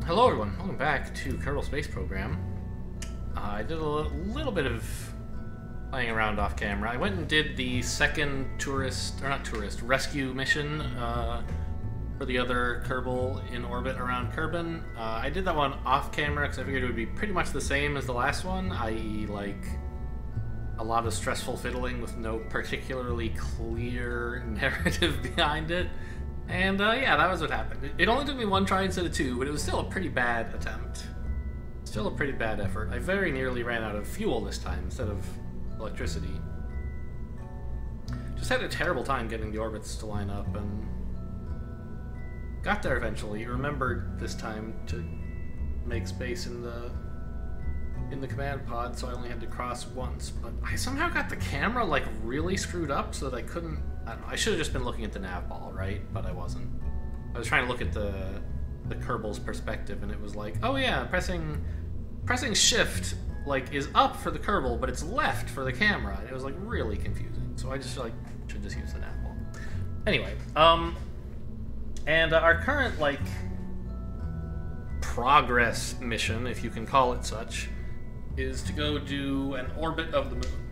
Hello everyone, welcome back to Kerbal Space Program. I did a little bit of playing around off camera. I went and did the second rescue mission for the other Kerbal in orbit around Kerbin. I did that one off camera because I figured it would be pretty much the same as the last one, i.e. like a lot of stressful fiddling with no particularly clear narrative behind it. And yeah, that was what happened. It only took me one try instead of two, but it was still a pretty bad attempt. Still a pretty bad effort. I very nearly ran out of fuel this time instead of electricity. Just had a terrible time getting the orbits to line up, and got there eventually. Remembered this time to make space in the command pod, so I only had to cross once. But I somehow got the camera like really screwed up so that I couldn't. I don't know, I should have just been looking at the nav ball, right? But I wasn't. I was trying to look at the Kerbal's perspective, and it was like, oh yeah, pressing shift like is up for the Kerbal, but it's left for the camera. And it was like really confusing. So I just like should just use the nav ball. Anyway, and our current like progress mission, if you can call it such, is to go do an orbit of the moon.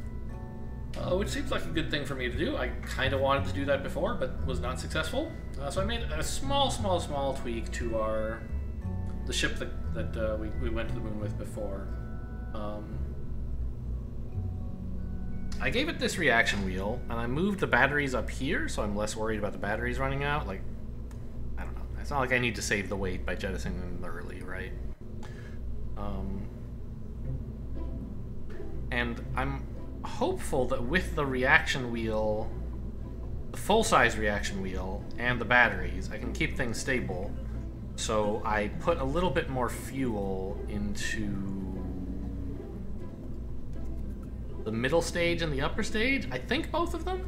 Which seems like a good thing for me to do. I kind of wanted to do that before, but was not successful. So I made a small tweak to the ship that we went to the moon with before. I gave it this reaction wheel, and I moved the batteries up here, so I'm less worried about the batteries running out. Like, I don't know. It's not like I need to save the weight by jettisoning them early, right? And I'm hopeful that with the reaction wheel, the full-size reaction wheel, and the batteries, I can keep things stable. So I put a little bit more fuel into the middle stage and the upper stage. I think both of them.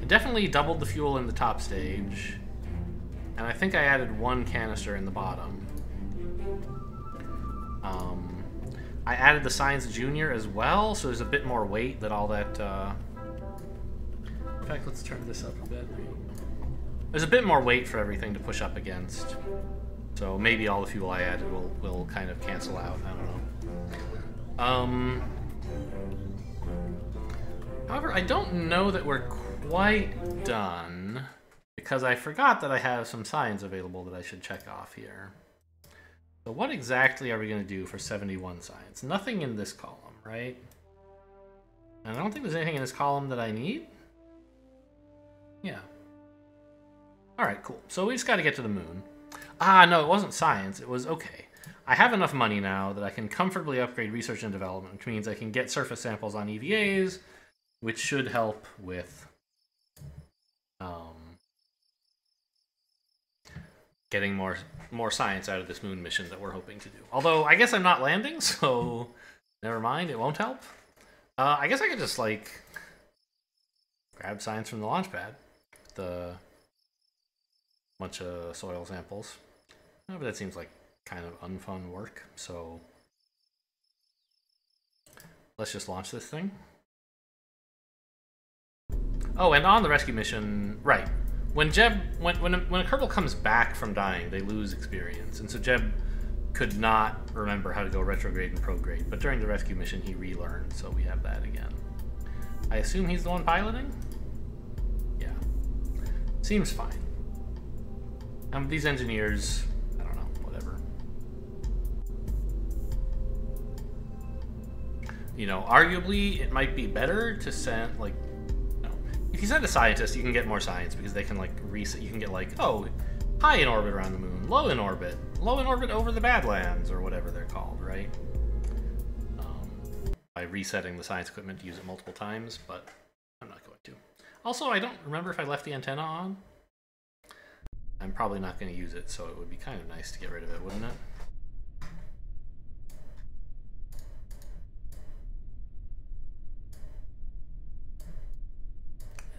I definitely doubled the fuel in the top stage, and I think I added one canister in the bottom. I added the Science Junior as well, so there's a bit more weight that all that... In fact, let's turn this up a bit. There's a bit more weight for everything to push up against. So maybe all the fuel I added will kind of cancel out. I don't know. However, I don't know that we're quite done, because I forgot that I have some science available that I should check off here. So what exactly are we going to do for 71 science? Nothing in this column, right? And I don't think there's anything in this column that I need. Yeah. Alright, cool. So we just got to get to the moon. Ah, no, it wasn't science. It was, okay. I have enough money now that I can comfortably upgrade research and development, which means I can get surface samples on EVAs, which should help with getting more science out of this moon mission that we're hoping to do. Although, I guess I'm not landing, so never mind, it won't help. I guess I could just, like, grab science from the launch pad with a bunch of soil samples. But that seems like kind of unfun work, so let's just launch this thing. Oh, and on the rescue mission, right. When a Kerbal comes back from dying, they lose experience, and so Jeb could not remember how to go retrograde and prograde, but during the rescue mission he relearned, so we have that again. I assume he's the one piloting? Yeah. Seems fine. These engineers, I don't know, whatever. You know, arguably it might be better to send, like, if you send a scientist, you can get more science because they can, like, reset. You can get, like, oh, high in orbit around the moon, low in orbit over the Badlands, or whatever they're called, right? By resetting the science equipment to use it multiple times, but I'm not going to. Also, I don't remember if I left the antenna on. I'm probably not going to use it, so it would be kind of nice to get rid of it, wouldn't it?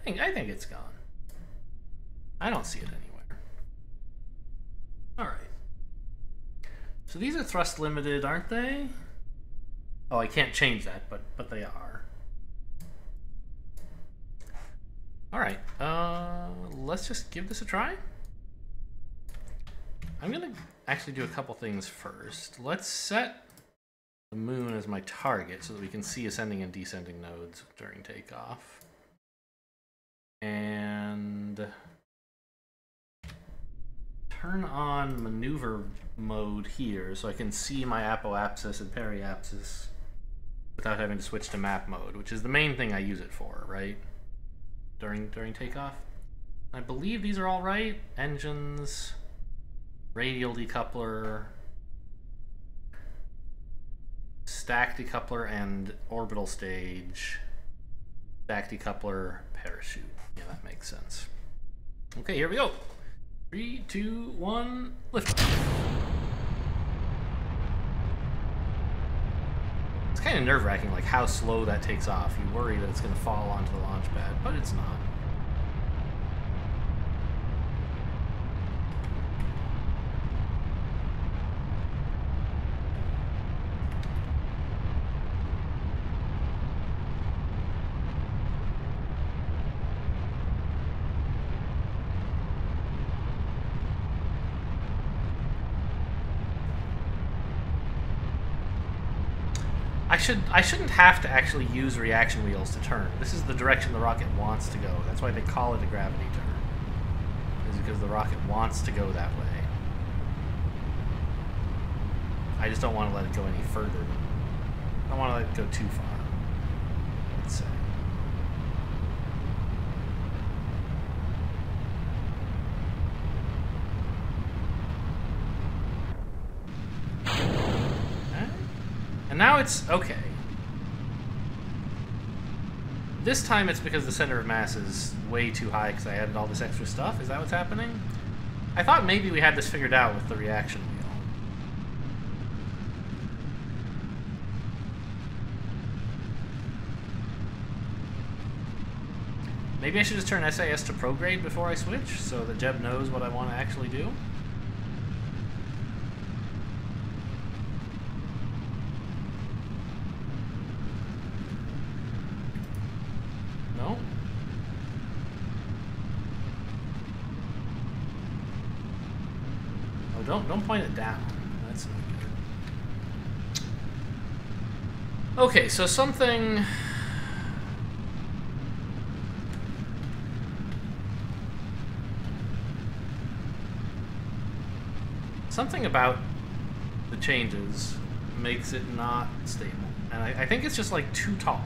I think it's gone. I don't see it anywhere. Alright. So these are thrust limited, aren't they? Oh, I can't change that, but they are. Alright, let's just give this a try. I'm gonna actually do a couple things first. Let's set the moon as my target so that we can see ascending and descending nodes during takeoff. And turn on maneuver mode here so I can see my apoapsis and periapsis without having to switch to map mode, which is the main thing I use it for, right? During takeoff. I believe these are all right. Engines, radial decoupler, stack decoupler, and orbital stage. Stack decoupler, parachute. Yeah, that makes sense. Okay, here we go. 3, 2, 1, lift off. It's kind of nerve-wracking, like how slow that takes off. You worry that it's going to fall onto the launch pad, but it's not. I shouldn't have to actually use reaction wheels to turn. This is the direction the rocket wants to go. That's why they call it a gravity turn. Is because the rocket wants to go that way. I just don't want to let it go any further. I don't want to let it go too far. Let's say. And now it's okay. This time it's because the center of mass is way too high because I added all this extra stuff. Is that what's happening? I thought maybe we had this figured out with the reaction wheel. Maybe I should just turn SAS to prograde before I switch so that Jeb knows what I want to actually do. Don't point it down. That's not good. Okay, so something about the changes makes it not stable. And I think it's just like too tall.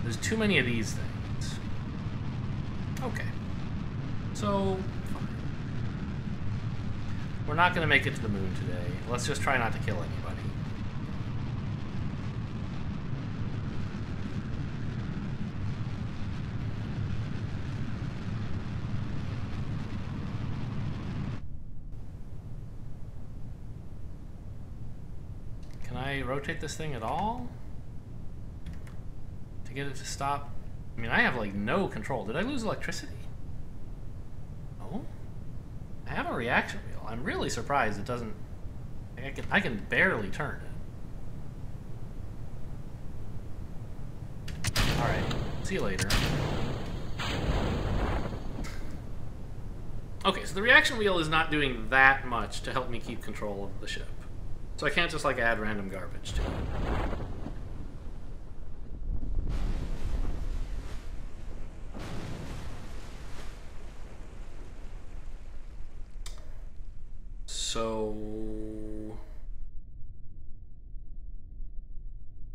There's too many of these things. Okay. So we're not going to make it to the moon today. Let's just try not to kill anybody. Can I rotate this thing at all? To get it to stop? I mean, I have like no control. Did I lose electricity? Oh? I have a reaction wheel. I'm really surprised it doesn't... I can barely turn it. Alright, see you later. Okay, so the reaction wheel is not doing that much to help me keep control of the ship. So I can't just like add random garbage to it. So,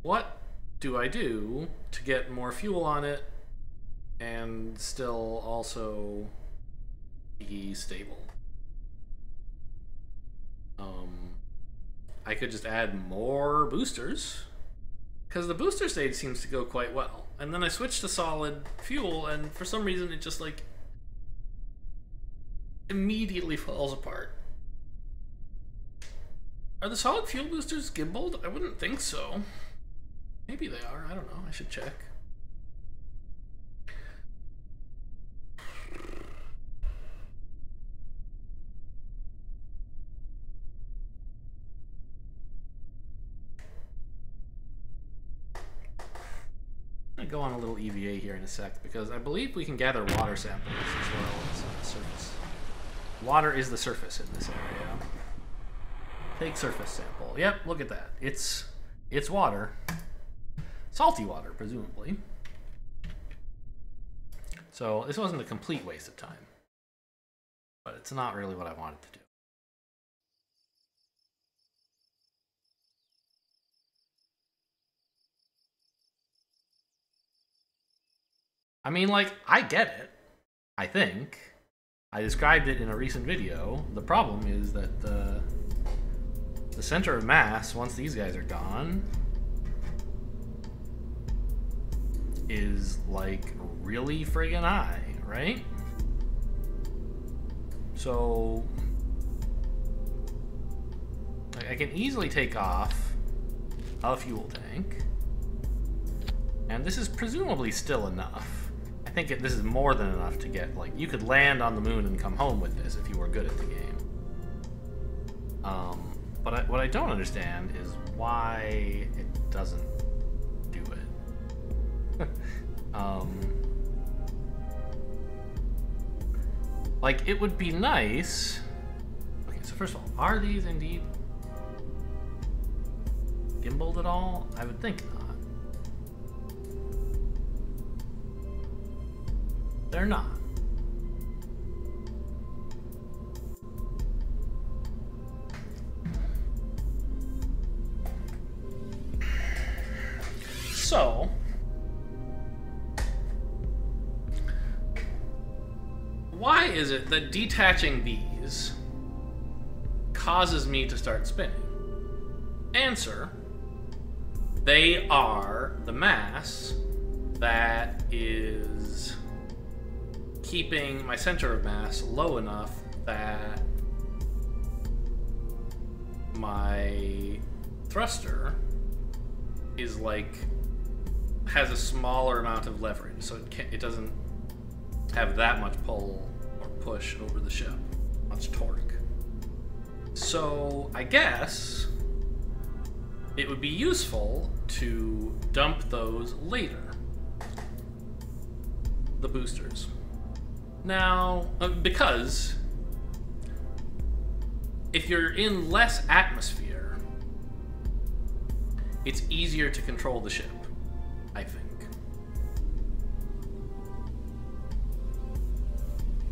what do I do to get more fuel on it and still also be stable? I could just add more boosters, because the booster stage seems to go quite well. And then I switch to solid fuel, and for some reason it just like immediately falls apart. Are the solid fuel boosters gimbaled? I wouldn't think so. Maybe they are. I don't know. I should check. I'm going to go on a little EVA here in a sec because I believe we can gather water samples as well as on the surface. Water is the surface in this area. Take surface sample. Yep, look at that. It's water. Salty water, presumably. So this wasn't a complete waste of time. But it's not really what I wanted to do. I mean, like, I get it. I think. I described it in a recent video. The problem is that the center of mass, once these guys are gone, is, like, really friggin' high, right? So, like, I can easily take off a fuel tank. And this is presumably still enough. I think this is more than enough to get, like, you could land on the moon and come home with this if you were good at the game. But what I don't understand is why it doesn't do it. Like, it would be nice... Okay, so first of all, are these indeed gimbaled at all? I would think not. They're not. So, why is it that detaching these causes me to start spinning? Answer: they are the mass that is keeping my center of mass low enough that my thruster is like has a smaller amount of leverage, so it doesn't have that much pull or push over the ship, much torque. So I guess it would be useful to dump those later, the boosters. Now, because if you're in less atmosphere, it's easier to control the ship, I think.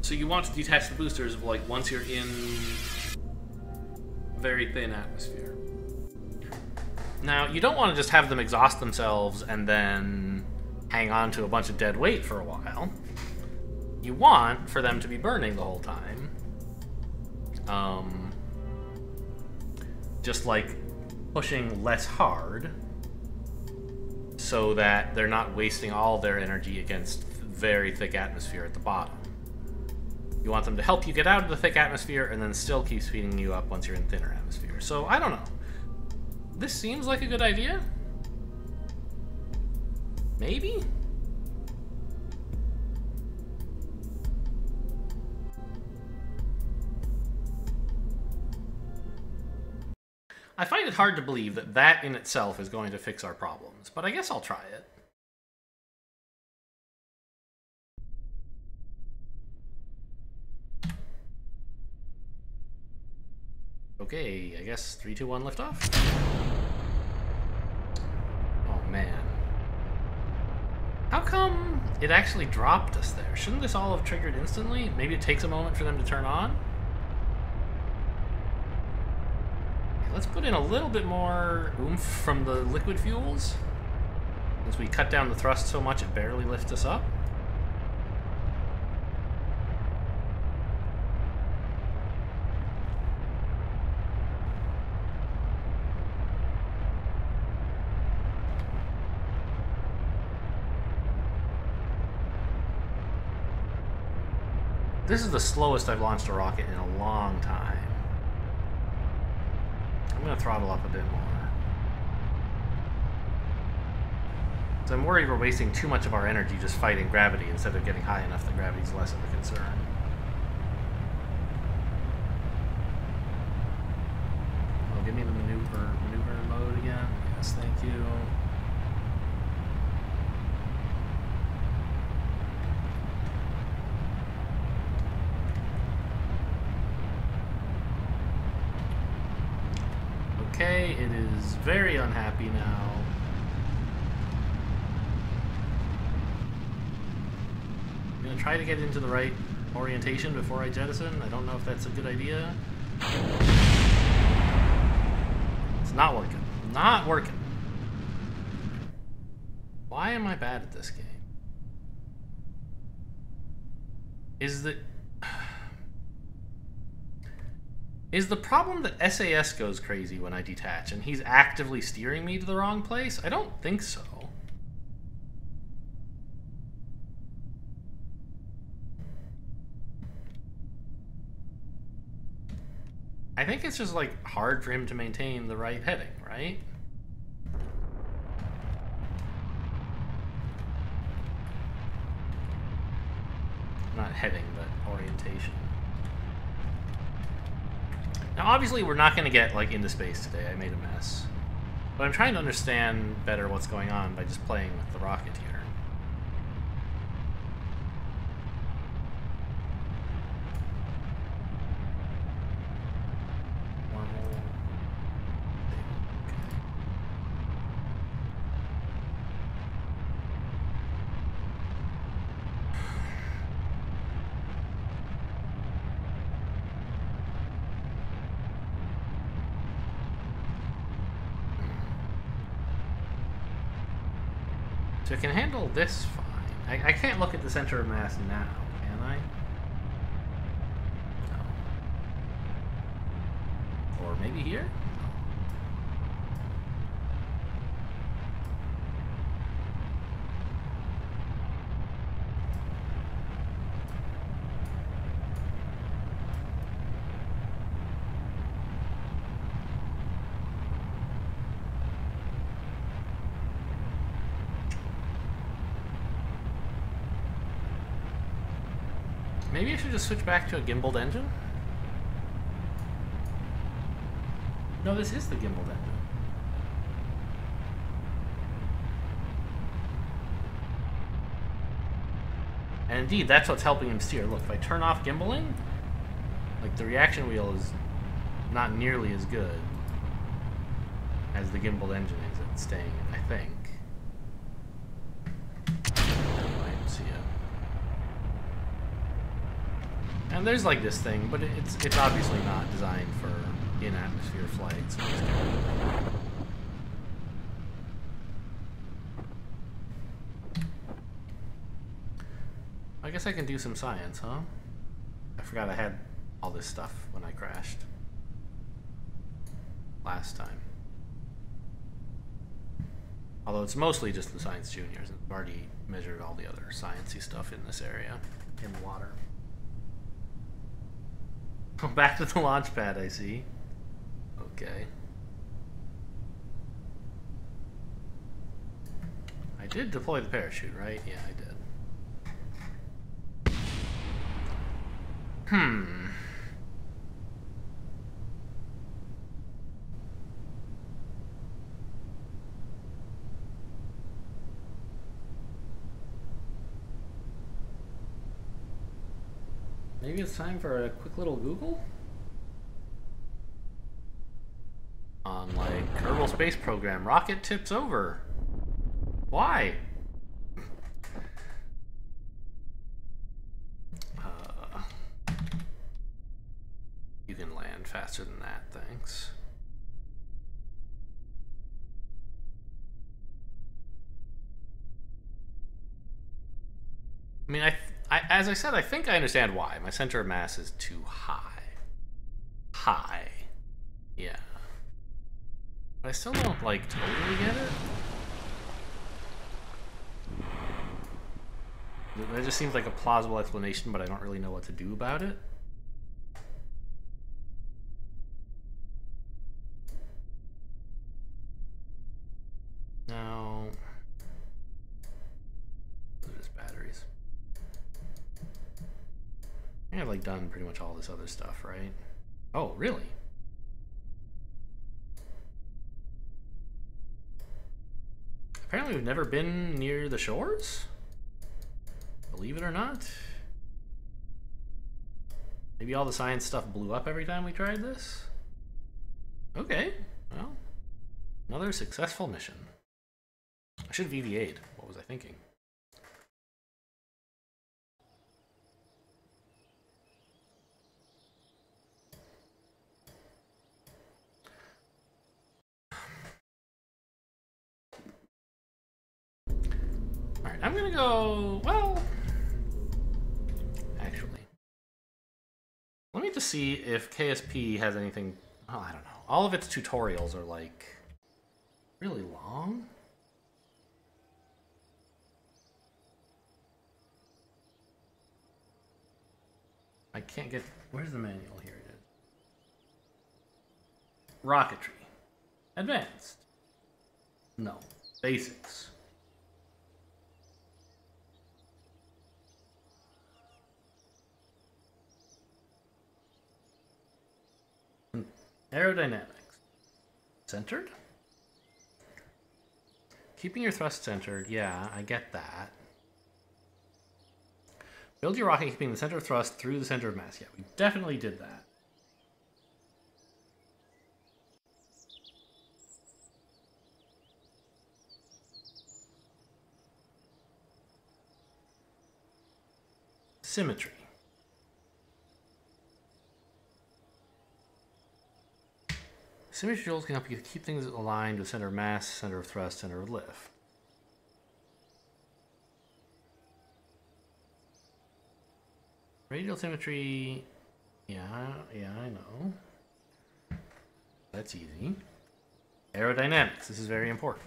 So you want to detach the boosters, like, once you're in very thin atmosphere. Now, you don't want to just have them exhaust themselves and then hang on to a bunch of dead weight for a while. You want for them to be burning the whole time. Just like pushing less hard so that they're not wasting all their energy against very thick atmosphere at the bottom. You want them to help you get out of the thick atmosphere and then still keep speeding you up once you're in thinner atmosphere. So, I don't know. This seems like a good idea. Maybe? I find it hard to believe that that in itself is going to fix our problems, but I guess I'll try it. Okay, I guess 3, 2, 1, liftoff. Oh man. How come it actually dropped us there? Shouldn't this all have triggered instantly? Maybe it takes a moment for them to turn on? Let's put in a little bit more oomph from the liquid fuels, since we cut down the thrust so much it barely lifts us up. This is the slowest I've launched a rocket in a long time. I'm going to throttle up a bit more. So I'm worried we're wasting too much of our energy just fighting gravity instead of getting high enough that gravity's less of a concern. Oh, give me the maneuver mode again. Yes, thank you. okay. It is very unhappy now. I'm gonna try to get into the right orientation before I jettison. I don't know if that's a good idea. It's not working. Not working. Why am I bad at this game? Is the problem that SAS goes crazy when I detach and he's actively steering me to the wrong place? I don't think so. I think it's just like hard for him to maintain the right heading, right? Not heading, but orientation. Now, obviously, we're not going to get, like, into space today. I made a mess. But I'm trying to understand better what's going on by just playing with the rocket here. So I can handle this fine. I can't look at the center of mass now, can I? No. Or maybe here? Maybe I should just switch back to a gimbaled engine? No, this is the gimbaled engine. And indeed, that's what's helping him steer. Look, if I turn off gimbaling, like the reaction wheel is not nearly as good as the gimbaled engine is at staying, I think. And there's like this thing, but it's obviously not designed for in-atmosphere flights. I guess I can do some science, huh? I forgot I had all this stuff when I crashed last time. Although it's mostly just the Science Juniors. I've already measured all the other sciencey stuff in this area, in the water. Back to the launch pad, I see. Okay. I did deploy the parachute, right? Yeah, I did. Maybe it's time for a quick little Google? On, like, Kerbal Space Program, rocket tips over. Why? You can land faster than that, thanks. I mean, as I said, I think I understand why. My center of mass is too high. High. Yeah. But I still don't, like, totally get it. That just seems like a plausible explanation, but I don't really know what to do about it. No. Those are just batteries. I think I've, like, done pretty much all this other stuff, right? Oh, really? Apparently we've never been near the shores? Believe it or not. Maybe all the science stuff blew up every time we tried this? Okay, well. Another successful mission. I should have EVA'd. What was I thinking? Alright, I'm gonna go... Well... Actually... Let me just see if KSP has anything... Oh, I don't know. All of its tutorials are, like... really long? I can't get... Where's the manual? Here it is. Rocketry. Advanced. No. Basics. Aerodynamics. Centered? Keeping your thrust centered, yeah, I get that. Build your rocket keeping the center of thrust through the center of mass. Yeah, we definitely did that. Symmetry. Symmetry tools can help you keep things aligned with center of mass, center of thrust, center of lift. Radial symmetry, yeah, I know. That's easy. Aerodynamics, this is very important.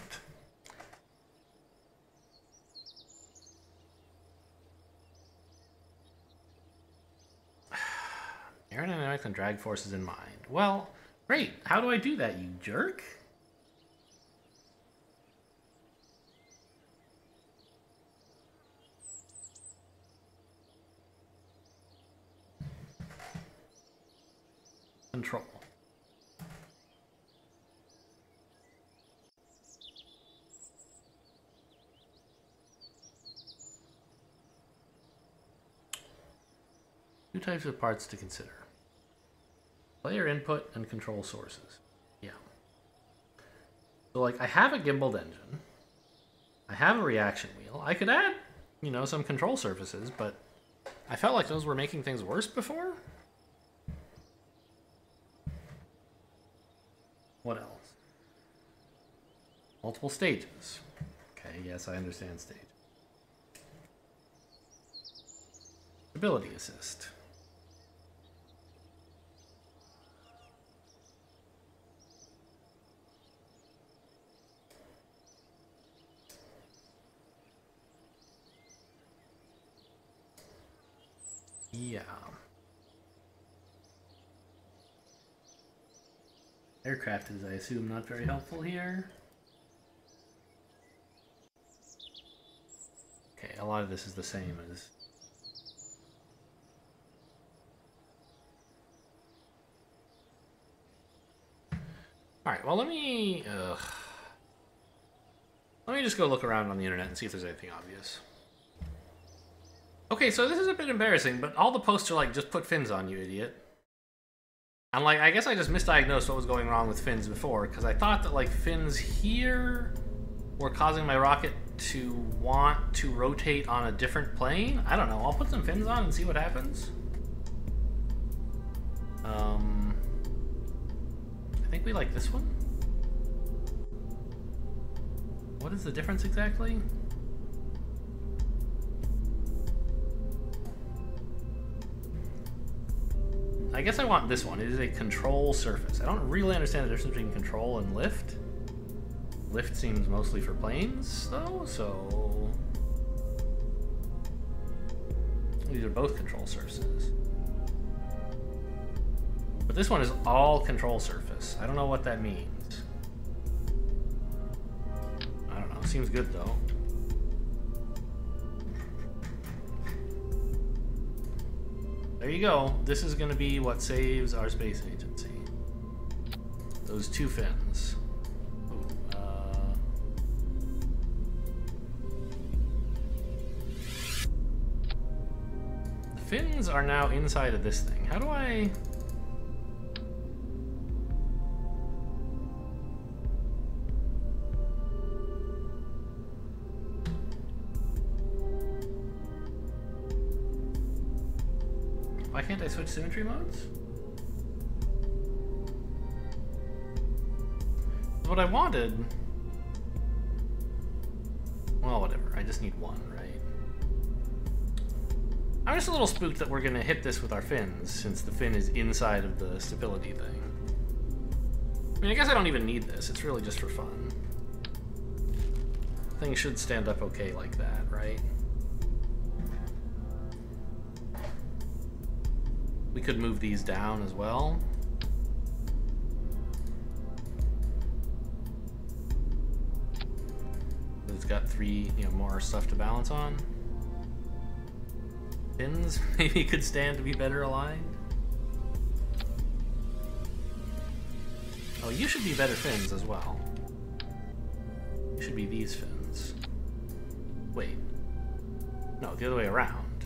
Aerodynamics and drag forces in mind. Well, great. How do I do that, you jerk? Control. Two types of parts to consider. Player input and control sources. Yeah. So, like, I have a gimbaled engine. I have a reaction wheel. I could add, you know, some control surfaces, but I felt like those were making things worse before. What else? Multiple stages. Okay, yes, I understand stage. Stability assist. Yeah. Aircraft is, I assume, not very helpful here. Okay, a lot of this is the same as... Alright, well let me just go look around on the internet and see if there's anything obvious. Okay, so this is a bit embarrassing, but all the posts are like, just put fins on, you idiot. I'm like, I guess I just misdiagnosed what was going wrong with fins before, because I thought that, like, fins here were causing my rocket to want to rotate on a different plane. I don't know. I'll put some fins on and see what happens. I think we like this one. What is the difference exactly? I guess I want this one. It is a control surface. I don't really understand the difference between control and lift. Lift seems mostly for planes, though, so... These are both control surfaces. But this one is all control surface. I don't know what that means. I don't know. Seems good, though. There you go. This is going to be what saves our space agency. Those two fins. Ooh, the fins are now inside of this thing. How do I... can't I switch symmetry modes? What I wanted... Well, whatever. I just need one, right? I'm just a little spooked that we're going to hit this with our fins, since the fin is inside of the stability thing. I mean, I guess I don't even need this. It's really just for fun. Things should stand up okay like that, right? We could move these down as well. It's got three, more stuff to balance on. Fins maybe could stand to be better aligned. Oh, you should be better fins as well. You should be these fins. Wait. No, the other way around.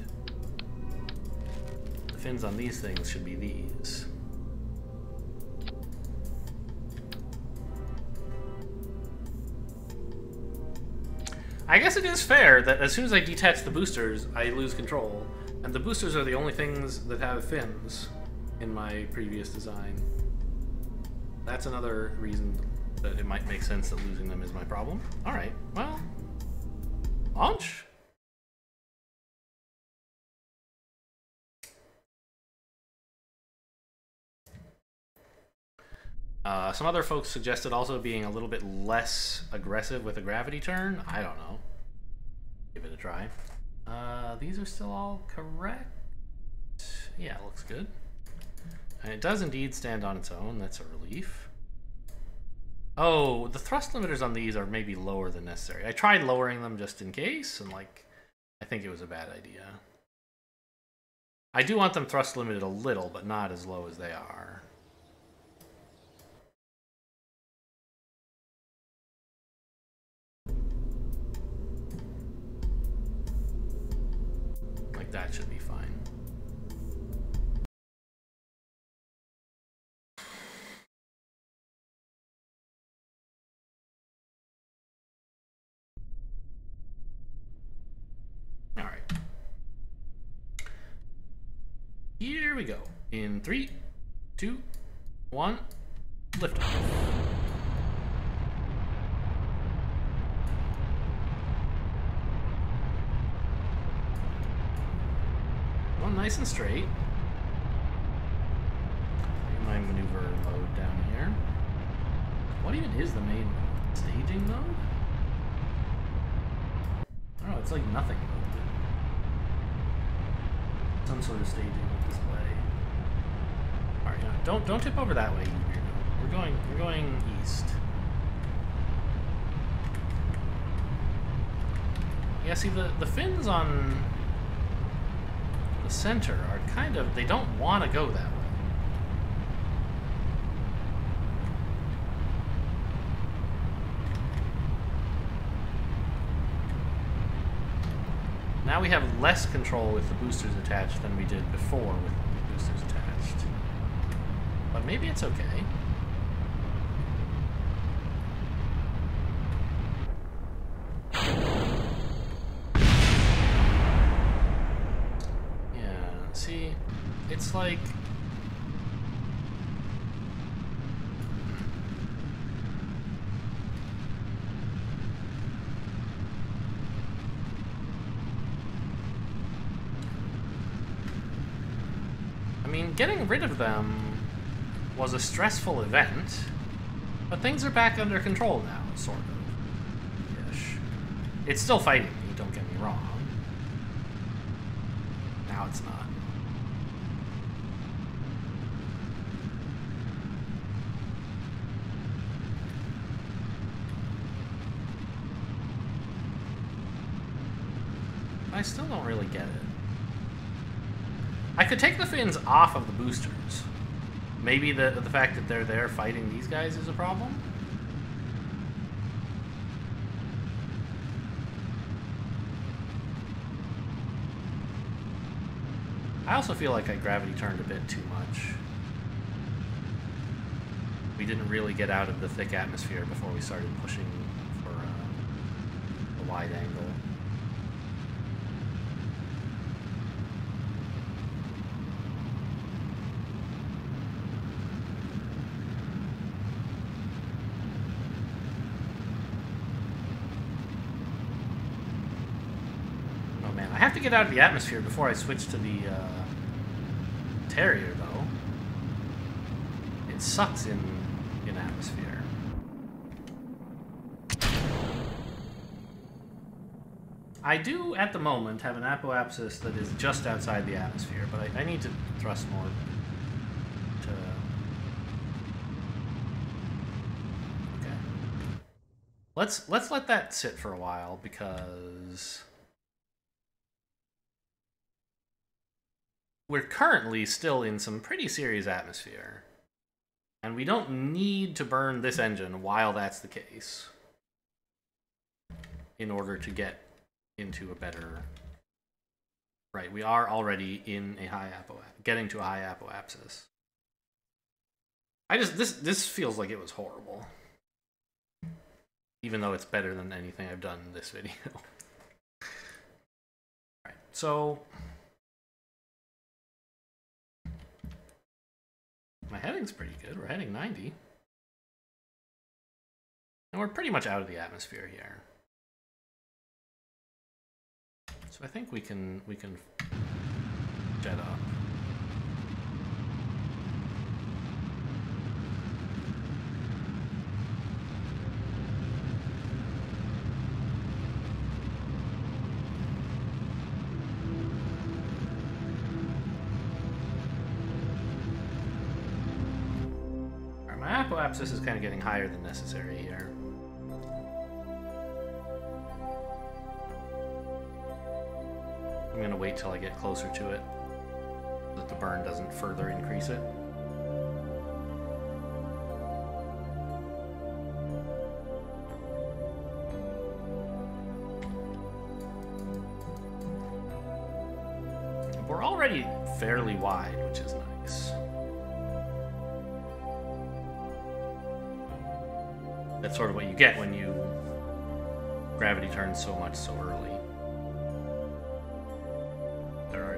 The fins on these things should be these. I guess it is fair that as soon as I detach the boosters, I lose control. And the boosters are the only things that have fins in my previous design. That's another reason that it might make sense that losing them is my problem. Alright, well... Launch? Some other folks suggested also being a little bit less aggressive with a gravity turn. I don't know. Give it a try. These are still all correct. Yeah, it looks good. And it does indeed stand on its own. That's a relief. Oh, the thrust limiters on these are maybe lower than necessary. I tried lowering them just in case, and I think it was a bad idea. I do want them thrust limited a little, but not as low as they are. That should be fine. All right. Here we go. In 3, 2, 1, lift off. Nice and straight. My maneuver mode down here. What even is the main mode? Staging mode? I don't know, it's like nothing mode. Some sort of staging display. Alright, don't tip over that way, you weirdo. We're going east. Yeah, see the fins on center are kind of, they don't want to go that way. Now we have less control with the boosters attached than we did before with the boosters attached. But maybe it's okay. See, it's like... I mean, getting rid of them was a stressful event, but things are back under control now, sort of. Ish. It's still fighting me, don't get me wrong. Now it's not. I still don't really get it. I could take the fins off of the boosters. Maybe the fact that they're there fighting these guys is a problem? I also feel like I gravity turned a bit too much. We didn't really get out of the thick atmosphere before we started pushing for a wide angle. I have to get out of the atmosphere before I switch to the Terrier, though. It sucks in atmosphere. I do, at the moment, have an apoapsis that is just outside the atmosphere, but I need to thrust more to... Okay. Let's let that sit for a while, because we're currently still in some pretty serious atmosphere, and we don't need to burn this engine while that's the case in order to get into a better... Right, we are already in a high getting to a high apoapsis. This feels like it was horrible. Even though it's better than anything I've done in this video. Alright, so... my heading's pretty good. We're heading 90. And we're pretty much out of the atmosphere here. So I think we can jet up. Alright, my apoapsis is kind of getting higher than necessary here. I'm going to wait till I get closer to it, so that the burn doesn't further increase it. We're already fairly wide, which is nice. That's sort of what you get when you gravity turns so much so early.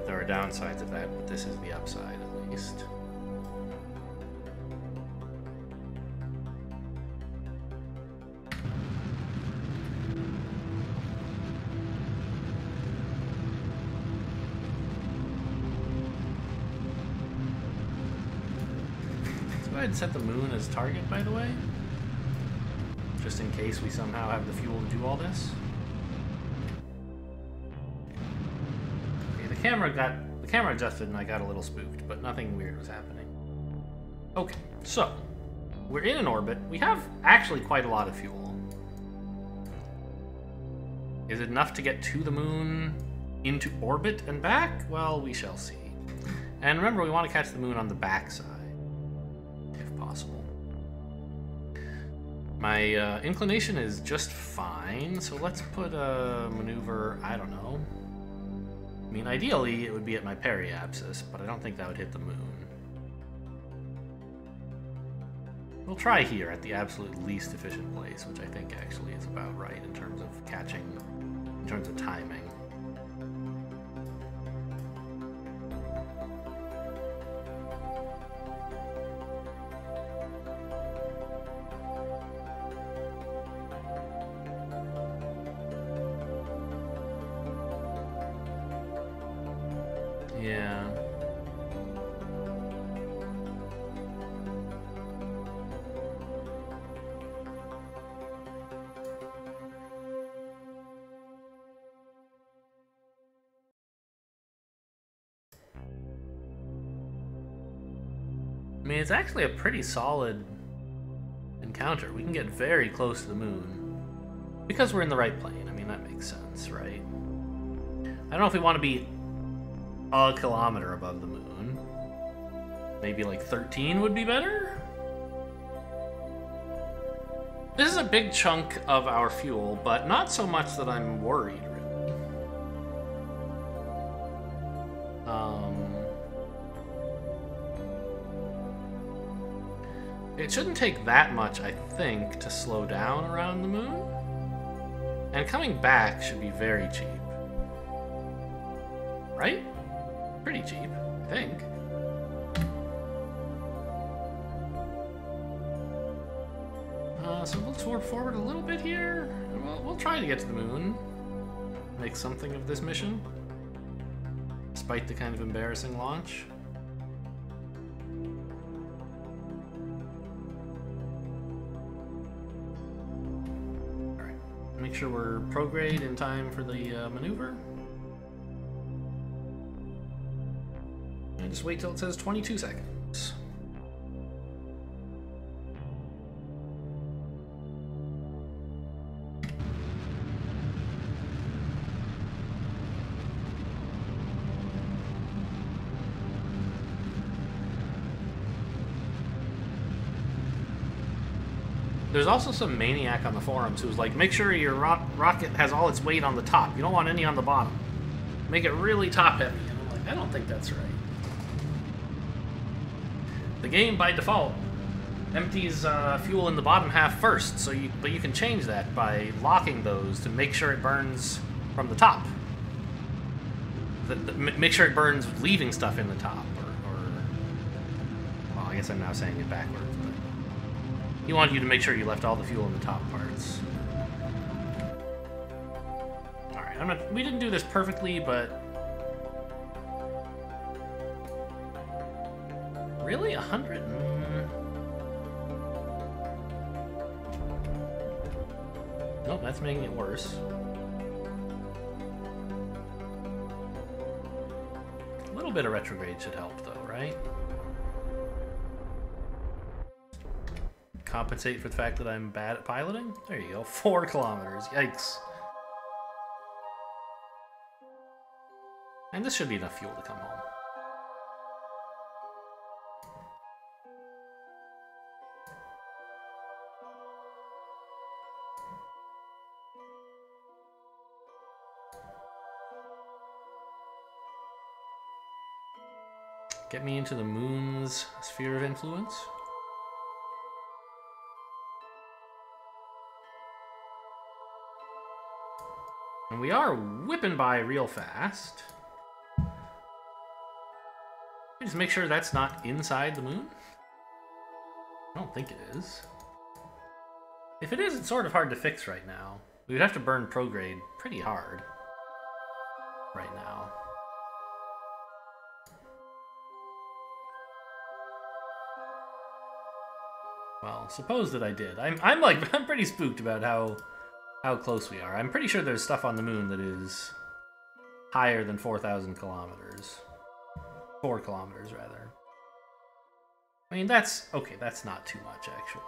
There are downsides of that, but this is the upside at least. Let's go ahead and set the moon as target, by the way. Just in case we somehow have the fuel to do all this. The camera adjusted and I got a little spooked, but nothing weird was happening. Okay, so we're in an orbit. We have actually quite a lot of fuel. Is it enough to get to the moon, into orbit, and back? Well, we shall see. And remember, we want to catch the moon on the backside, if possible. My inclination is just fine, so let's put a maneuver, I don't know. I mean, ideally, it would be at my periapsis, but I don't think that would hit the moon. We'll try here at the absolute least efficient place, which I think actually is about right in terms of catching, in terms of timing. Yeah. I mean, it's actually a pretty solid encounter. We can get very close to the moon because we're in the right plane. I mean, that makes sense, right? I don't know if we want to be a kilometer above the moon. Maybe like 13 would be better? This is a big chunk of our fuel, but not so much that I'm worried, really. It shouldn't take that much, I think, to slow down around the moon. And coming back should be very cheap. Right? Pretty cheap, I think. So we'll tour forward a little bit here. We'll try to get to the moon. Make something of this mission. despite the kind of embarrassing launch. Alright, make sure we're prograde in time for the maneuver. And just wait till it says 22 seconds. There's also some maniac on the forums who's like, make sure your rocket has all its weight on the top. You don't want any on the bottom. Make it really top heavy. And I'm like, I don't think that's right. The game, by default, empties fuel in the bottom half first, but you can change that by locking those to make sure it burns from the top. Make sure it burns leaving stuff in the top, or well, I guess I'm now saying it backwards. He wanted you to make sure you left all the fuel in the top parts. Alright, we didn't do this perfectly, but... Really? 100? Nope, that's making it worse. A little bit of retrograde should help, though, right? Compensate for the fact that I'm bad at piloting? There you go. 4 kilometers. Yikes. And this should be enough fuel to come home. Get me into the moon's sphere of influence. And we are whipping by real fast. Just make sure that's not inside the moon. I don't think it is. If it is, it's sort of hard to fix right now. We would have to burn prograde pretty hard right now. Well, suppose that I did. I'm pretty spooked about how close we are. I'm pretty sure there's stuff on the moon that is higher than 4,000 kilometers. 4 kilometers, rather. I mean, that's... okay, that's not too much, actually.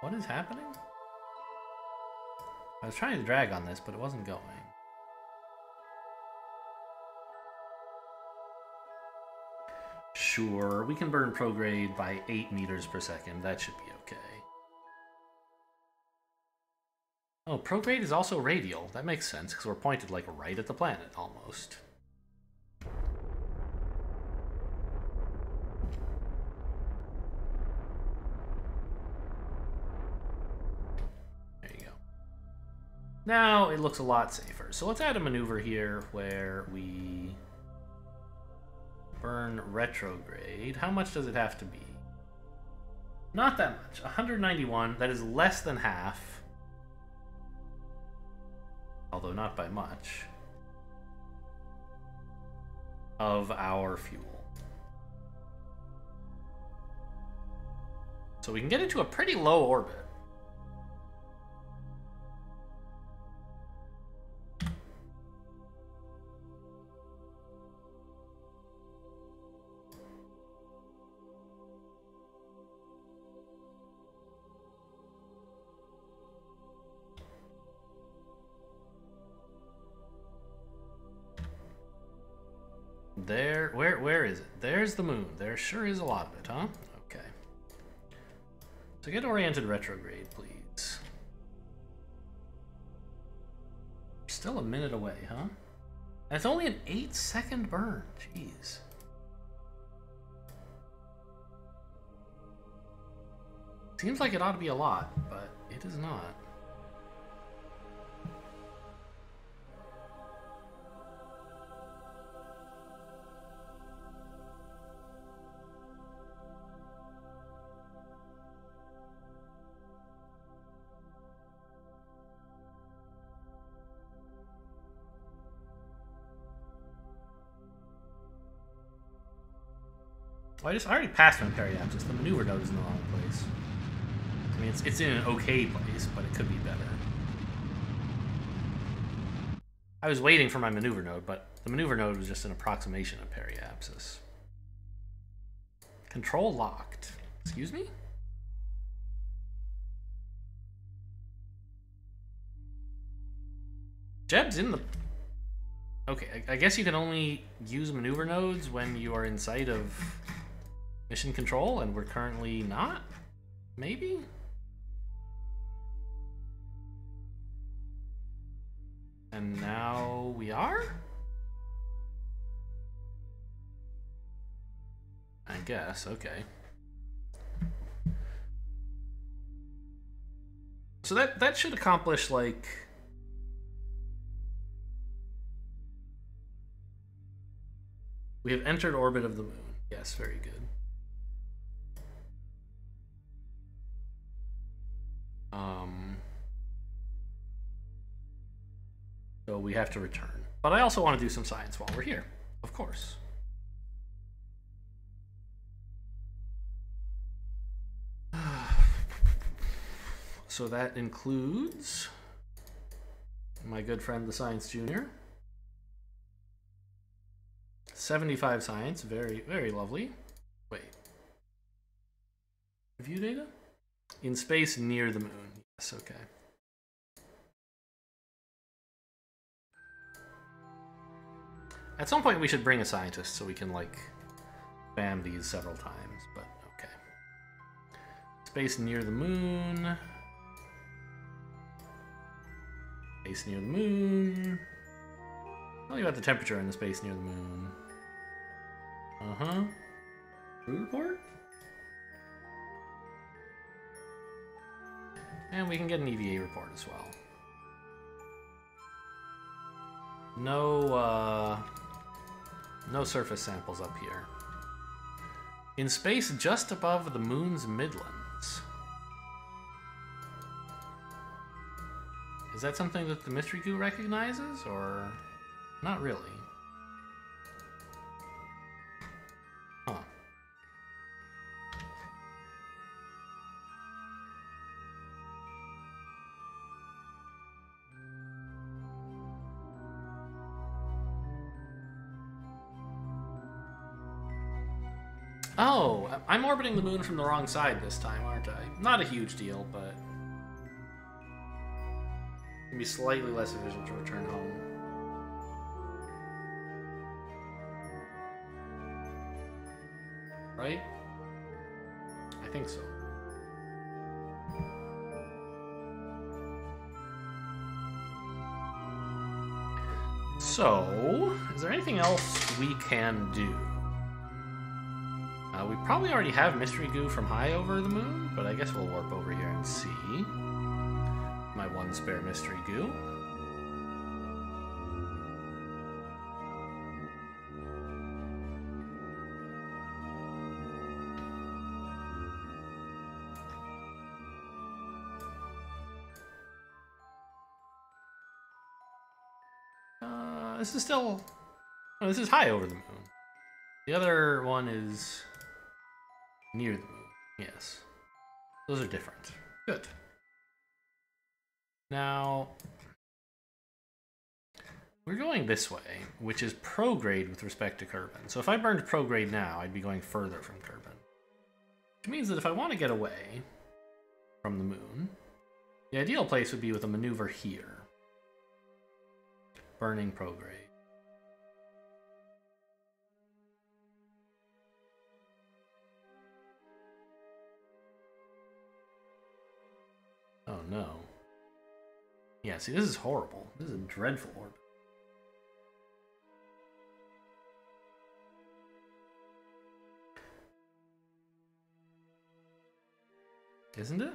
What is happening? I was trying to drag on this, but it wasn't going. Sure, we can burn prograde by 8 meters per second. That should be okay. Oh, prograde is also radial. That makes sense, because we're pointed, like, right at the planet, almost. There you go. Now it looks a lot safer. So let's add a maneuver here where we... burn retrograde. How much does it have to be? Not that much. 191. That is less than half. Although not by much. Of our fuel. So we can get into a pretty low orbit. There, where is it? There's the moon. There sure is a lot of it, huh? Okay. So get oriented retrograde, please. Still a minute away, huh? And it's only an 8-second burn. Jeez. Seems like it ought to be a lot, but it is not. Well, I already passed my periapsis. The maneuver node is in the wrong place. I mean, it's in an okay place, but it could be better. I was waiting for my maneuver node, but the maneuver node was just an approximation of periapsis. Control locked. Excuse me? Jeb's in the... Okay, I guess you can only use maneuver nodes when you are in sight of mission control, and we're currently not? Maybe? And now we are? I guess, okay. So that should accomplish, like... We have entered orbit of the moon. Yes, very good. So we have to return. But I also want to do some science while we're here, of course. So that includes my good friend, the Science Junior. 75 science, very, very lovely. Wait. Review data? In space near the moon. Yes, okay. At some point we should bring a scientist so we can, like, spam these several times, but okay. Space near the moon. Space near the moon. Tell you about the temperature in the space near the moon. Uh-huh. Crew report? And we can get an EVA report as well. No surface samples up here. In space just above the moon's midlands. Is that something that the mystery goo recognizes, or not really? Huh. Oh, I'm orbiting the moon from the wrong side this time, aren't I? Not a huge deal, but it can be slightly less efficient to return home. Right? I think so. So, is there anything else we can do? We probably already have mystery goo from high over the moon, but I guess we'll warp over here and see. My one spare mystery goo. This is still... Oh, this is high over the moon. The other one is near the moon. Yes. Those are different. Good. Now, we're going this way, which is prograde with respect to Kerbin. So if I burned prograde now, I'd be going further from Kerbin. Which means that if I want to get away from the moon, the ideal place would be with a maneuver here. Burning prograde. Oh no. Yeah, see, this is horrible. This is a dreadful orbit. Isn't it?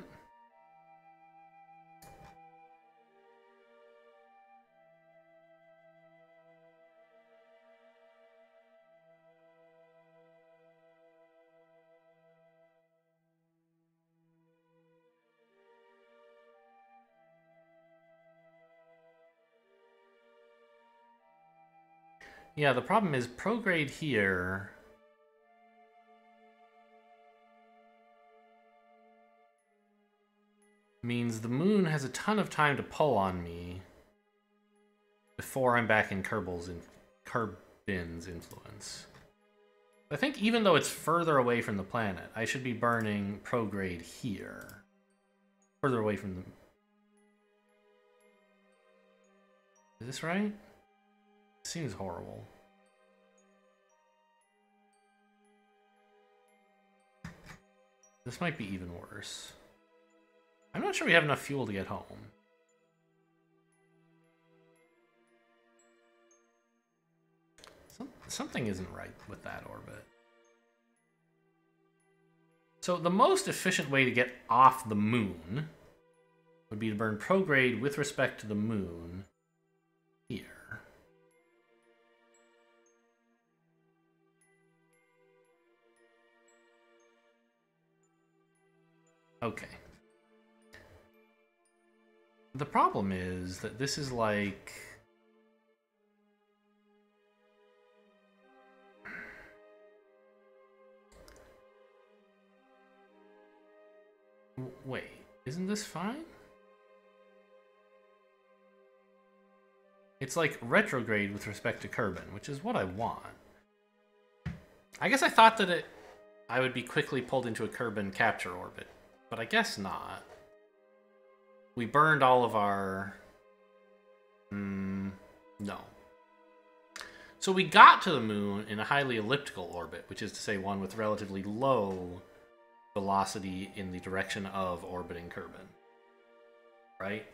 Yeah, the problem is prograde here means the moon has a ton of time to pull on me before I'm back in Kerbin's influence. I think even though it's further away from the planet, I should be burning prograde here. Further away from the... Is this right? It seems horrible. This might be even worse. I'm not sure we have enough fuel to get home. Something isn't right with that orbit. So the most efficient way to get off the moon would be to burn prograde with respect to the moon here. Okay. The problem is that this is like... Wait, isn't this fine? It's like retrograde with respect to Kerbin, which is what I want. I guess I thought that I would be quickly pulled into a Kerbin capture orbit, but I guess not. We burned all of our... no. So we got to the moon in a highly elliptical orbit, which is to say one with relatively low velocity in the direction of orbiting Kerbin. Right?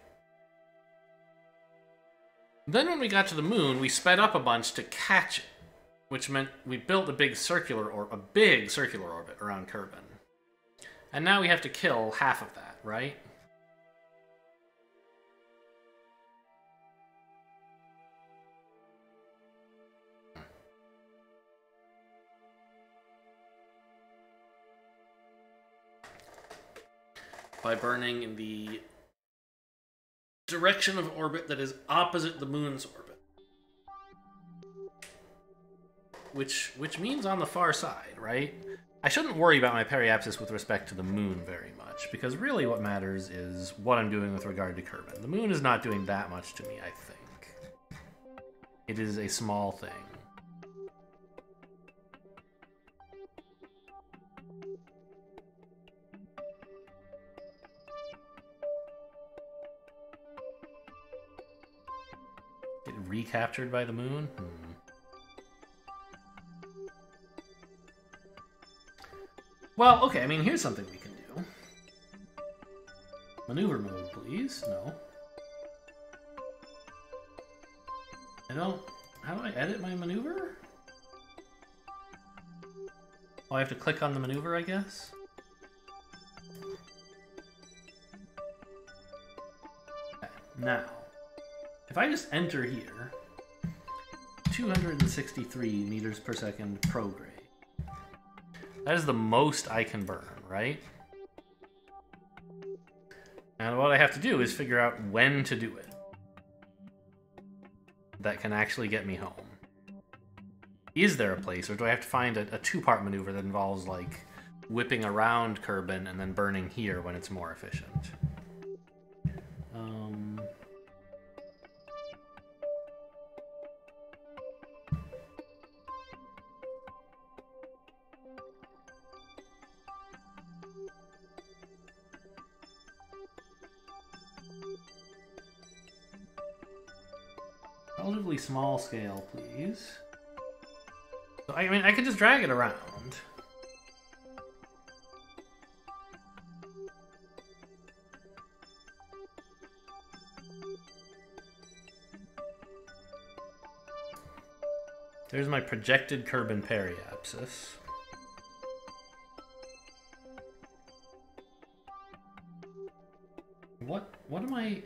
Then when we got to the moon, we sped up a bunch to catch it, which meant we built a big circular orbit around Kerbin. And now we have to kill half of that, right? By burning in the direction of orbit that is opposite the moon's orbit. Which means on the far side, right? I shouldn't worry about my periapsis with respect to the moon very much, because really what matters is what I'm doing with regard to Kerbin. The moon is not doing that much to me, I think. It is a small thing. Get recaptured by the moon? Well, okay, I mean, here's something we can do. Maneuver mode, please. No. I don't... How do I edit my maneuver? Oh, I have to click on the maneuver, I guess? Okay, now, if I just enter here, 263 meters per second prograde. That is the most I can burn, right? And what I have to do is figure out when to do it. That can actually get me home. Is there a place, or do I have to find a two-part maneuver that involves, like, whipping around Kerbin and then burning here when it's more efficient? Relatively small scale, please. So, I mean, I could just drag it around. There's my projected Kerbin periapsis. What am I...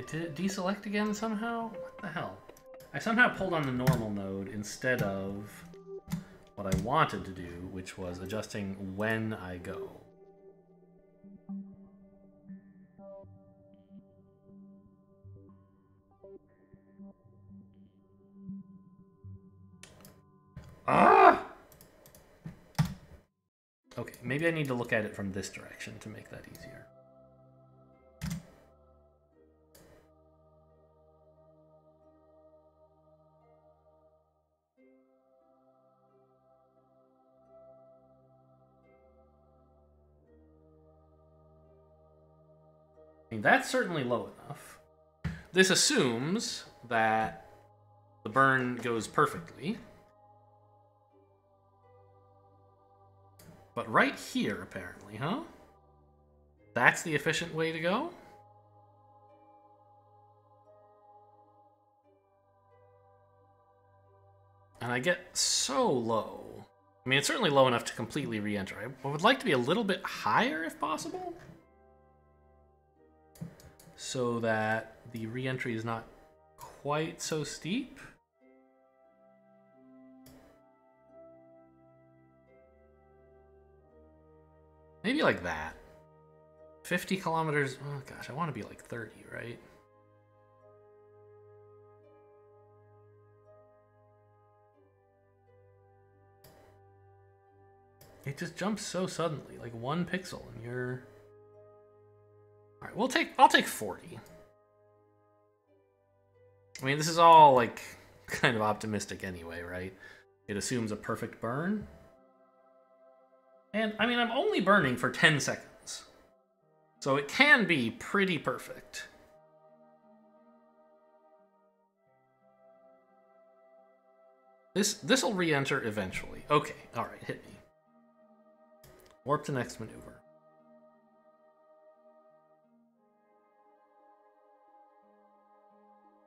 Did it deselect again somehow? What the hell? I somehow pulled on the normal node instead of what I wanted to do, which was adjusting when I go. Ah! Okay, maybe I need to look at it from this direction to make that easier. I mean, that's certainly low enough. This assumes that the burn goes perfectly. But right here, apparently, huh? That's the efficient way to go? And I get so low. I mean, it's certainly low enough to completely re-enter. I would like to be a little bit higher if possible, so that the re-entry is not quite so steep. Maybe like that. 50 kilometers. Oh gosh, I want to be like 30, right? It just jumps so suddenly, like 1 pixel, and you're... All right, I'll take 40. I mean, this is all like kind of optimistic anyway, right? It assumes a perfect burn. And I mean, I'm only burning for 10 seconds. So it can be pretty perfect. This'll re-enter eventually. Okay, alright, hit me. Warp to next maneuver.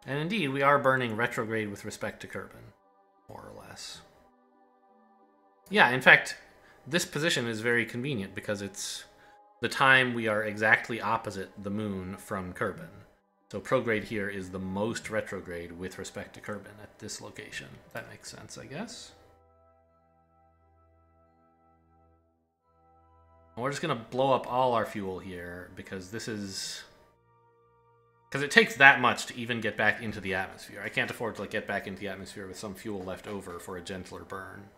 And indeed, we are burning retrograde with respect to Kerbin, more or less. Yeah, in fact, this position is very convenient because it's the time we are exactly opposite the moon from Kerbin. So prograde here is the most retrograde with respect to Kerbin at this location. That makes sense, I guess. And we're just going to blow up all our fuel here because this is... Because it takes that much to even get back into the atmosphere. I can't afford to get back into the atmosphere with some fuel left over for a gentler burn.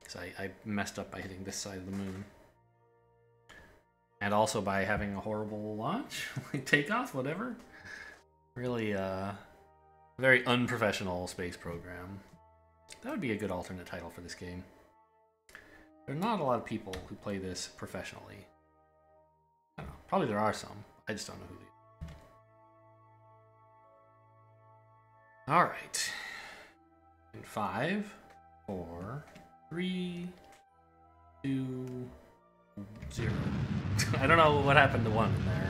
So I messed up by hitting this side of the moon. And also by having a horrible launch, takeoff, whatever. Really, very unprofessional space program. That would be a good alternate title for this game. There are not a lot of people who play this professionally. I don't know. Probably there are some. I just don't know who they are. All right. In 5, 4, 3, 2, 0. I don't know what happened to 1 in there.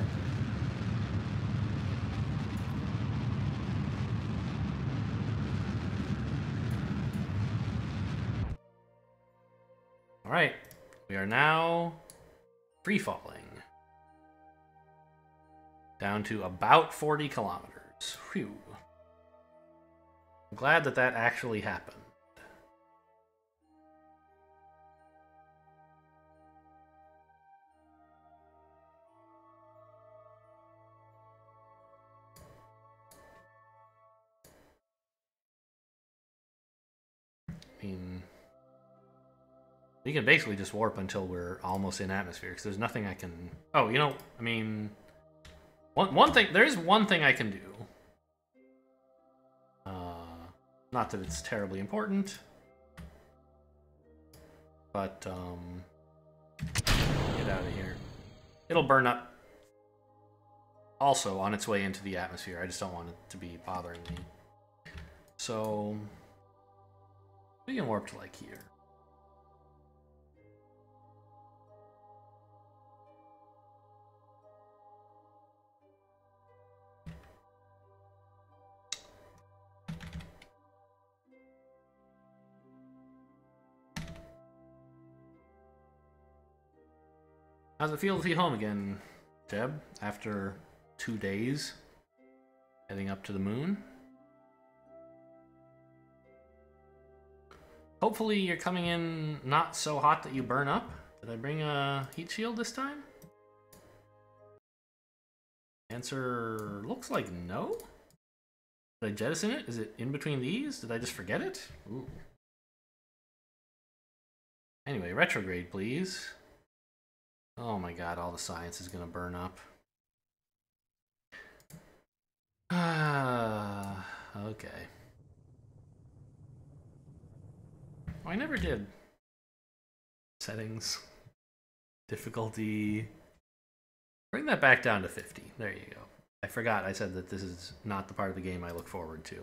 All right. We are now free falling. Down to about 40 kilometers. Phew. I'm glad that that actually happened. I mean, we can basically just warp until we're almost in atmosphere, because there's nothing I can... Oh, you know, I mean... One thing... There is one thing I can do. Not that it's terribly important. But, get out of here. It'll burn up also on its way into the atmosphere. I just don't want it to be bothering me. So... we can warp to, like, here. How's it feel to be home again, Jeb, after 2 days heading up to the moon? Hopefully you're coming in not so hot that you burn up. Did I bring a heat shield this time? Answer looks like no. Did I jettison it? Is it in between these? Did I just forget it? Ooh. Anyway, retrograde, please. Oh my god, all the science is gonna burn up. Ah, okay. Oh, I never did. Settings. Difficulty. Bring that back down to 50. There you go. I forgot I said that this is not the part of the game I look forward to.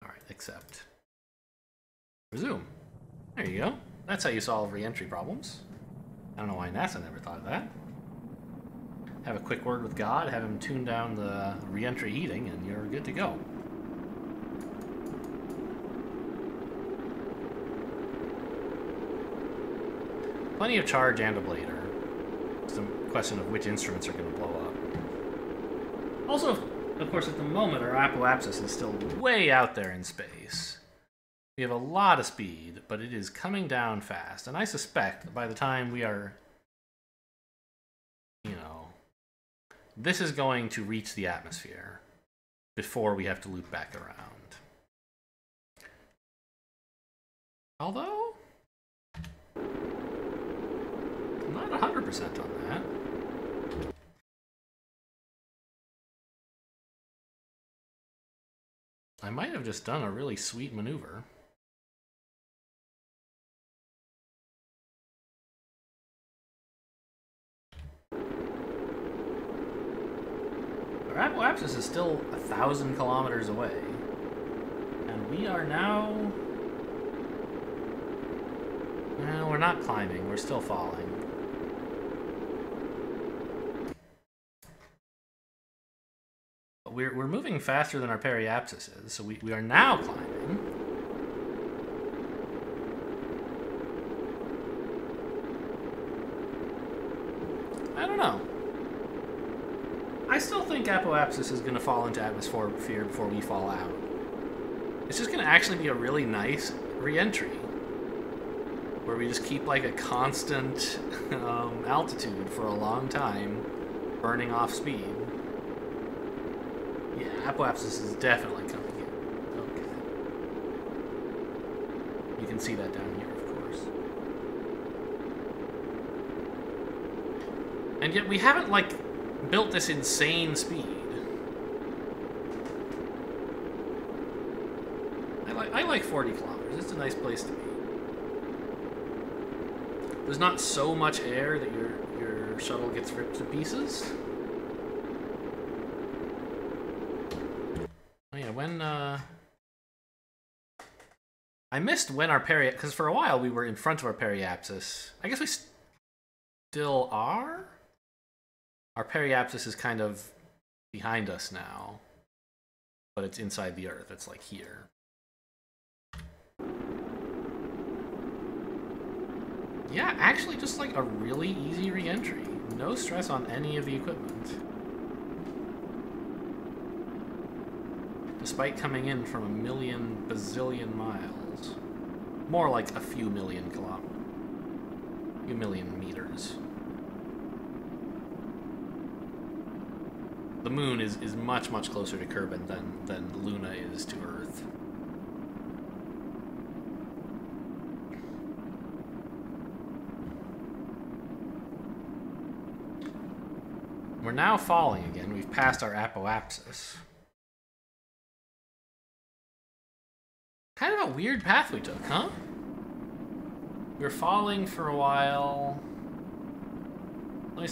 Alright, accept. Resume. There you go. That's how you solve re-entry problems. I don't know why NASA never thought of that. Have a quick word with God, have him tune down the re-entry heating, and you're good to go. Plenty of charge and ablator. It's a question of which instruments are going to blow up. Also, of course, at the moment, our apoapsis is still way out there in space. We have a lot of speed, but it is coming down fast. And I suspect that by the time we are, you know, this is going to reach the atmosphere before we have to loop back around. Although, I'm not 100% on that. I might have just done a really sweet maneuver. Our apoapsis is still 1,000 kilometers away. And we are now... Well, we're not climbing, we're still falling. But we're moving faster than our periapsis is, so we are now climbing. I don't know. I still think apoapsis is going to fall into atmosphere before we fall out. It's just going to actually be a really nice re-entry, where we just keep like a constant altitude for a long time, burning off speed. Yeah, apoapsis is definitely coming in. Okay. You can see that down here, of course. And yet we haven't, like, built this insane speed. I like 40 kilometers. It's a nice place to be. There's not so much air that your shuttle gets ripped to pieces. Oh yeah, when I missed when our because for a while we were in front of our periapsis. I guess we still are? Our periapsis is kind of behind us now, but it's inside the Earth. It's like here. Yeah, actually just like a really easy re-entry. No stress on any of the equipment. Despite coming in from a million bazillion miles. More like a few million kilometers. A few million meters. The moon is much, much closer to Kerbal than Luna is to Earth. We're now falling again. We've passed our apoapsis. Kind of a weird path we took, huh? We were falling for a while. We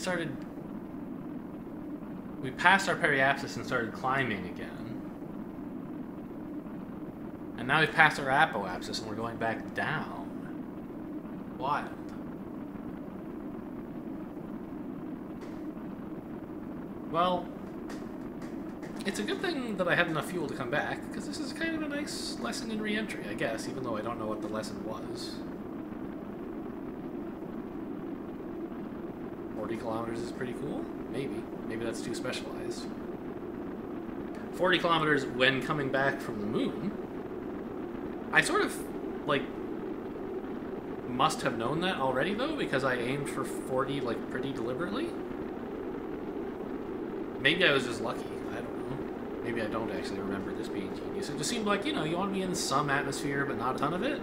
passed our periapsis and started climbing again. And now we've passed our apoapsis and we're going back down. Wild. Well, it's a good thing that I had enough fuel to come back, because this is kind of a nice lesson in re-entry, I guess, even though I don't know what the lesson was. 40 kilometers is pretty cool? Maybe. Maybe that's too specialized. 40 kilometers when coming back from the moon. I sort of, like, must have known that already, though, because I aimed for 40, like, pretty deliberately. Maybe I was just lucky. I don't know. Maybe I don't actually remember this being genius. It just seemed like, you know, you want to be in some atmosphere, but not a ton of it.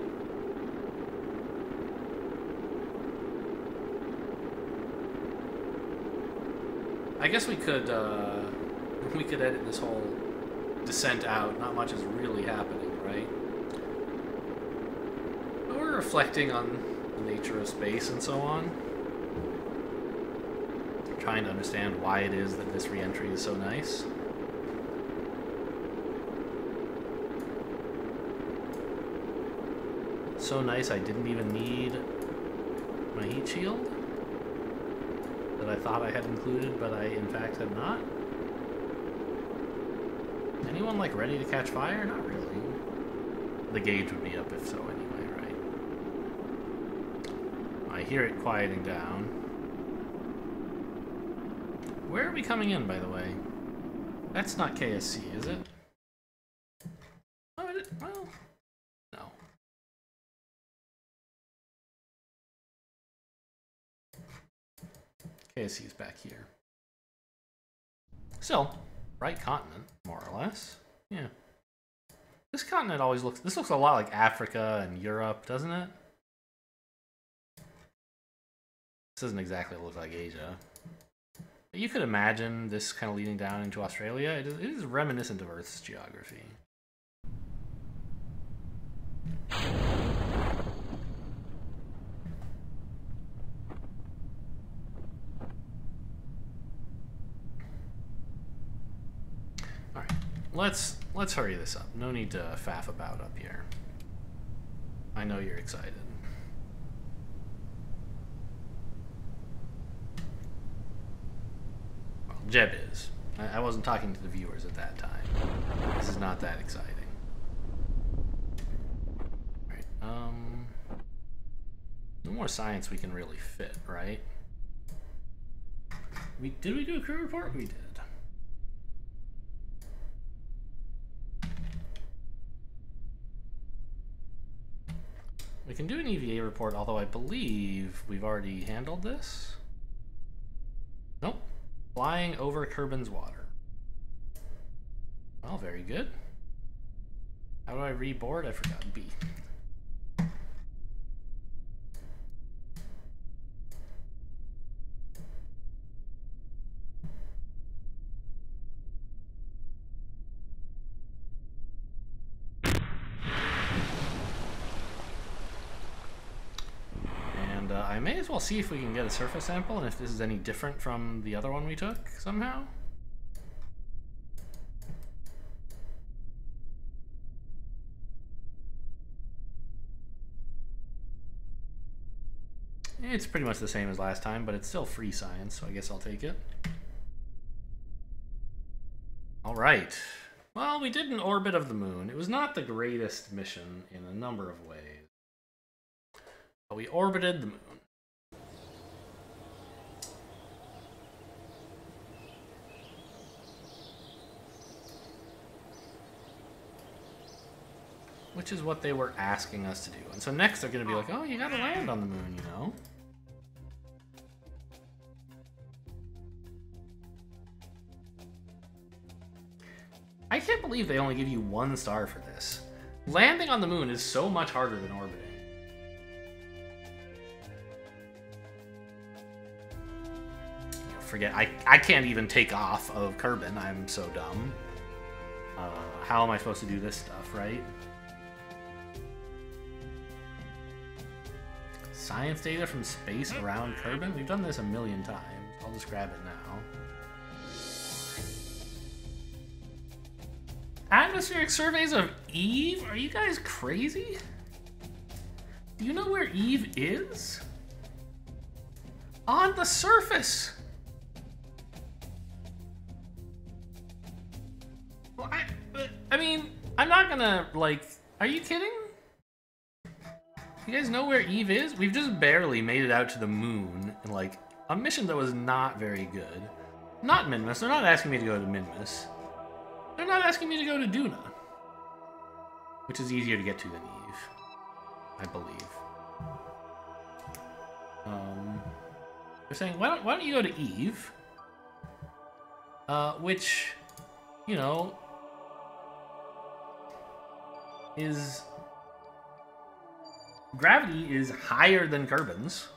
I guess we could edit this whole descent out. Not much is really happening, right? But we're reflecting on the nature of space and so on. Trying to understand why it is that this re-entry is so nice. So nice I didn't even need my heat shield that I thought I had included, but I in fact had not. Anyone like ready to catch fire? Not really. The gauge would be up if so anyway, right? I hear it quieting down. Where are we coming in, by the way? That's not KSC, is it? Oh, is it? Well, no. KSC is back here. Still, right continent, more or less. Yeah. This continent always looks... This looks a lot like Africa and Europe, doesn't it? This doesn't exactly look like Asia. But you could imagine this kind of leading down into Australia. It is reminiscent of Earth's geography. Alright, let's hurry this up. No need to faff about up here. I know you're excited. Well, Jeb is. I wasn't talking to the viewers at that time. This is not that exciting. Alright, no more science we can really fit, right? Did we do a crew report? We did. We can do an EVA report, although I believe we've already handled this. Nope. Flying over Kerbin's water. Well, very good. How do I reboard? I forgot. B. I may as well see if we can get a surface sample and if this is any different from the other one we took somehow. It's pretty much the same as last time, but it's still free science, so I guess I'll take it. All right. Well, we did an orbit of the moon. It was not the greatest mission in a number of ways, but we orbited the moon. Which is what they were asking us to do. And so next they're going to be like, oh, you got to land on the moon, you know? I can't believe they only give you 1 star for this. Landing on the moon is so much harder than orbiting. You know, forget, I can't even take off of Kerbin. I'm so dumb. How am I supposed to do this stuff, right? Science data from space around Kerbin? We've done this a million times. I'll just grab it now. Atmospheric surveys of Eve? Are you guys crazy? Do you know where Eve is? On the surface! Well, I mean, I'm not gonna, like... Are you kidding? You guys know where Eve is? We've just barely made it out to the moon in, like, a mission that was not very good. Not Minmus. They're not asking me to go to Minmus. They're not asking me to go to Duna. Which is easier to get to than Eve, I believe. They're saying, why don't you go to Eve? Which, you know, is... Gravity is higher than Kerbin's.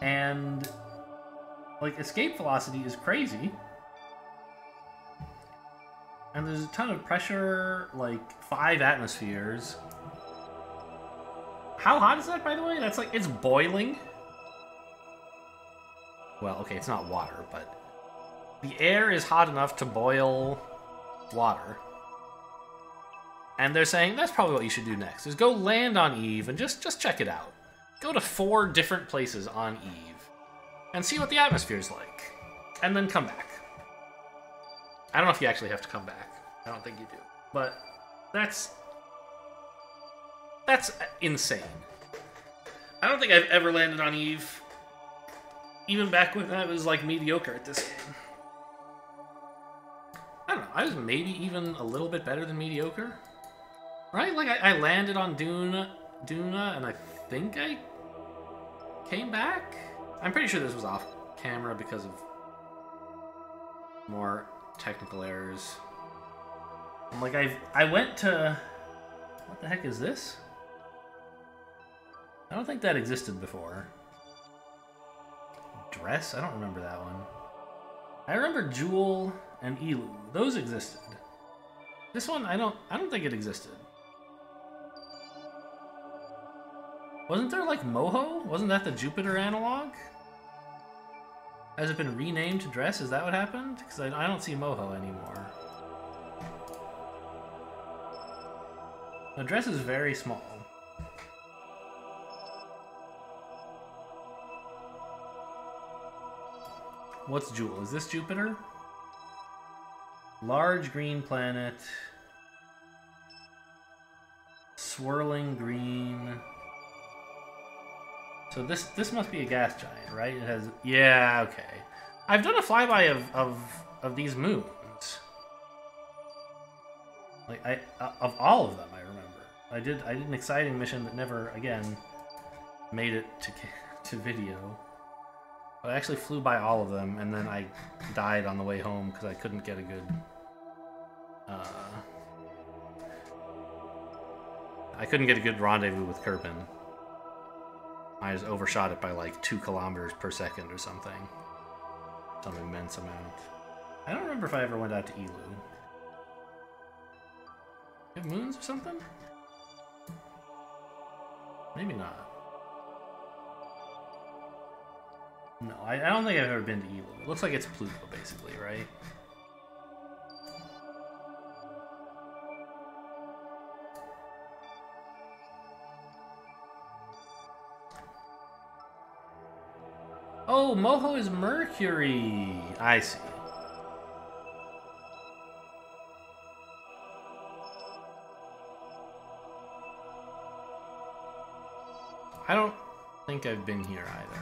And, like, escape velocity is crazy. And there's a ton of pressure, like 5 atmospheres. How hot is that, by the way? That's like, it's boiling. Well, okay, it's not water, but the air is hot enough to boil water. And they're saying that's probably what you should do next, is go land on Eve and just check it out. Go to 4 different places on Eve and see what the atmosphere's like. And then come back. I don't know if you actually have to come back. I don't think you do. But that's insane. I don't think I've ever landed on Eve, even back when I was like mediocre at this game. I don't know, I was maybe even a little bit better than mediocre. Right? Like I landed on Duna, and I think I came back? I'm pretty sure this was off camera because of more technical errors. I'm like, I went to... What the heck is this? I don't think that existed before. Dress? I don't remember that one. I remember Jewel and Elu. Those existed. This one, I don't think it existed. Wasn't there like Moho? Wasn't that the Jupiter analog? Has it been renamed to Dress? Is that what happened? Because I don't see Moho anymore. The Dress is very small. What's Jewel? Is this Jupiter? Large green planet. Swirling green. So this must be a gas giant, right? It has... Yeah, okay. I've done a flyby of these moons. Like, of all of them, I remember. I did an exciting mission that never, again, made it to video. But I actually flew by all of them, and then I died on the way home because I couldn't get a good... I couldn't get a good rendezvous with Kerbin. I just overshot it by like 2 kilometers per second or something. Some immense amount. I don't remember if I ever went out to Elu. You have moons or something? Maybe not. No, I don't think I've ever been to Elu. It looks like it's Pluto, basically, right? Oh, Moho is Mercury! I see. I don't think I've been here either.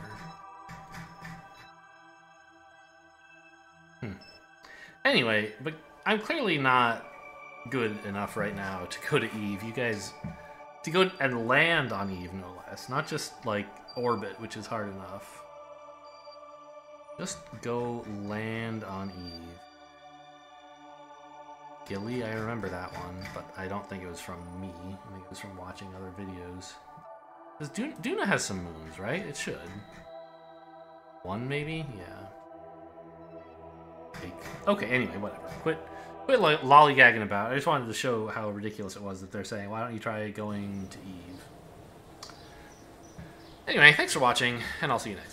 Anyway, but I'm clearly not good enough right now to go to Eve. You guys... To go and land on Eve, no less. Not just, like, orbit, which is hard enough. Just go land on Eve. Gilly, I remember that one, but I don't think it was from me. I think it was from watching other videos. Because Duna has some moons, right? It should. 1, maybe? Yeah. Okay, anyway, whatever. Quit lollygagging about. I just wanted to show how ridiculous it was that they're saying, why don't you try going to Eve? Anyway, thanks for watching, and I'll see you next time.